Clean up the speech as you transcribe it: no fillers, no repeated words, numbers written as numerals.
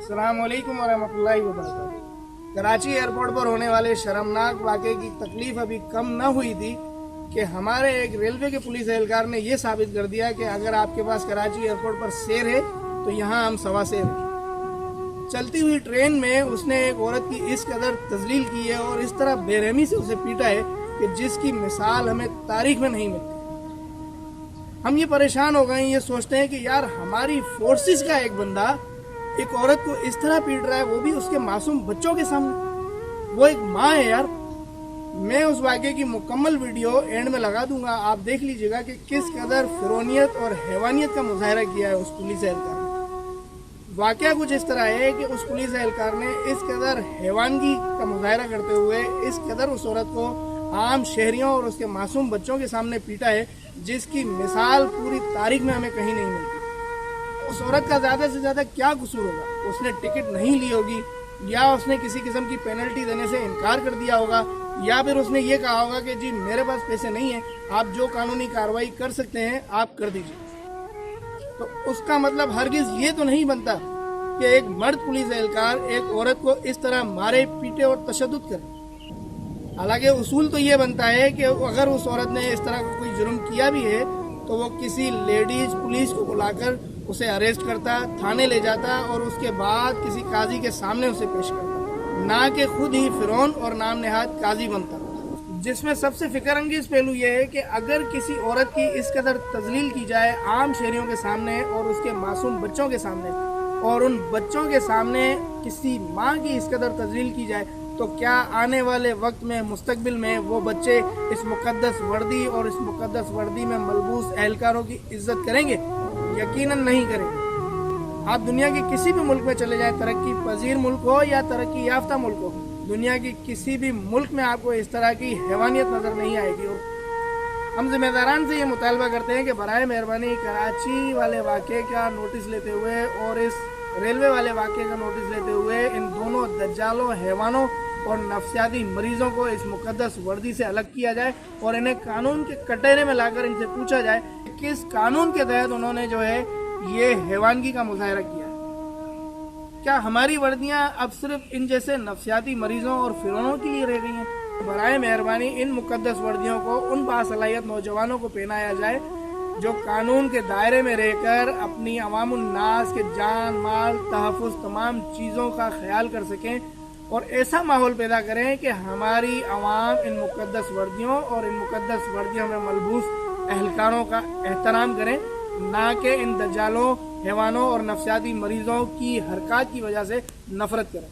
अस्सलाम वालेकुम वरहमतुल्लाहि वबरकातुहू। कराची एयरपोर्ट पर होने वाले शर्मनाक वाक़े की तकलीफ अभी कम न हुई थी कि हमारे एक रेलवे के पुलिस एहलकार ने यह साबित कर दिया कि अगर आपके पास कराची एयरपोर्ट पर शेर है तो यहाँ हम सवा शेर हैं। चलती हुई ट्रेन में उसने एक औरत की इस कदर तजलील की है और इस तरह बेरहमी से उसे पीटा है कि जिसकी मिसाल हमें तारीख में नहीं मिलती। हम ये परेशान हो गए हैं, ये सोचते हैं कि यार हमारी फोर्सेस का एक बंदा एक औरत को इस तरह पीट रहा है, वो भी उसके मासूम बच्चों के सामने। वो एक माँ है यार। मैं उस वाक़े की मुकम्मल वीडियो एंड में लगा दूंगा, आप देख लीजिएगा कि किस कदर फिरौनियत और हैवानियत का मुजाहरा किया है उस पुलिस एहलकार ने। वाक़या कुछ इस तरह है कि उस पुलिस एहलकार ने इस कदर हैवानगी का मुजाहरा करते हुए इस कदर उस औरत को आम शहरियों और उसके मासूम बच्चों के सामने पीटा है जिसकी मिसाल पूरी तारीख में हमें कहीं नहीं मिलती। उस औरत का ज़्यादा से ज़्यादा क्या कसूर होगा? उसने टिकट नहीं ली होगी, या उसने किसी किस्म की पेनल्टी देने से इनकार कर दिया होगा, या फिर उसने ये कहा होगा कि जी मेरे पास पैसे नहीं है, आप जो कानूनी कार्रवाई कर सकते हैं आप कर दीजिए। तो उसका मतलब हरगिज ये तो नहीं बनता कि एक मर्द पुलिस एहलकार एक औरत को इस तरह मारे पीटे और तशद्दुद करे। हालांकि उसूल तो ये बनता है कि अगर उस औरत ने इस तरह का कोई जुर्म किया भी है तो वो किसी लेडीज पुलिस को बुलाकर उसे अरेस्ट करता, थाने ले जाता और उसके बाद किसी काजी के सामने उसे पेश करता, ना कि खुद ही फिरौन और नाम नेहाद काजी बनता। जिसमें सबसे फिक्रअंगेज पहलू यह है कि अगर किसी औरत की इस कदर तजलील की जाए आम शहरियों के सामने और उसके मासूम बच्चों के सामने, और उन बच्चों के सामने किसी माँ की इस कदर तजलील की जाए, तो क्या आने वाले वक्त में मुस्तकबिल में वो बच्चे इस मुकद्दस वर्दी और इस मुकद्दस वर्दी में मलबूस एहलकारों की इज्जत करेंगे? यकीनन नहीं करेंगे। आप दुनिया के किसी भी मुल्क में चले जाएं, तरक्की पजीर मुल्क हो या तरक्की याफ्ता मुल्क हो, दुनिया की किसी भी मुल्क में आपको इस तरह की हैवानियत नजर नहीं आएगी। और हम जिम्मेदारान से ये मुतालबा करते हैं कि बराए मेहरबानी कराची वाले वाक़े का नोटिस लेते हुए और इस रेलवे वाले वाक़े का नोटिस लेते हुए इन दोनों दज्जालों, हैवानों और नफ्सियाती मरीजों को इस मुकद्दस वर्दी से अलग किया जाए और इन्हें कानून के कटघरे में लाकर इनसे पूछा जाए कि किस कानून के तहत उन्होंने जो है ये हैवानगी का मुजाहरा किया। क्या हमारी वर्दियां अब सिर्फ इन जैसे नफ्सियाती मरीजों और फिरौनों के लिए रह गई हैं? बराए मेहरबानी इन मुकद्दस वर्दियों को उन बासलाहियत नौजवानों को पहनाया जाए जो कानून के दायरे में रहकर अपनी अवामुन नास के जान माल तहफ़्फ़ुज़ तमाम चीज़ों का ख्याल कर सकें और ऐसा माहौल पैदा करें कि हमारी आवाम इन मुकद्दस वर्दियों और इन मुकद्दस वर्दियों में मलबूस एहलकारों का एहतराम करें, ना कि इन दज्जालों, हैवानों और नफ्सियाती मरीजों की हरकत की वजह से नफरत करें।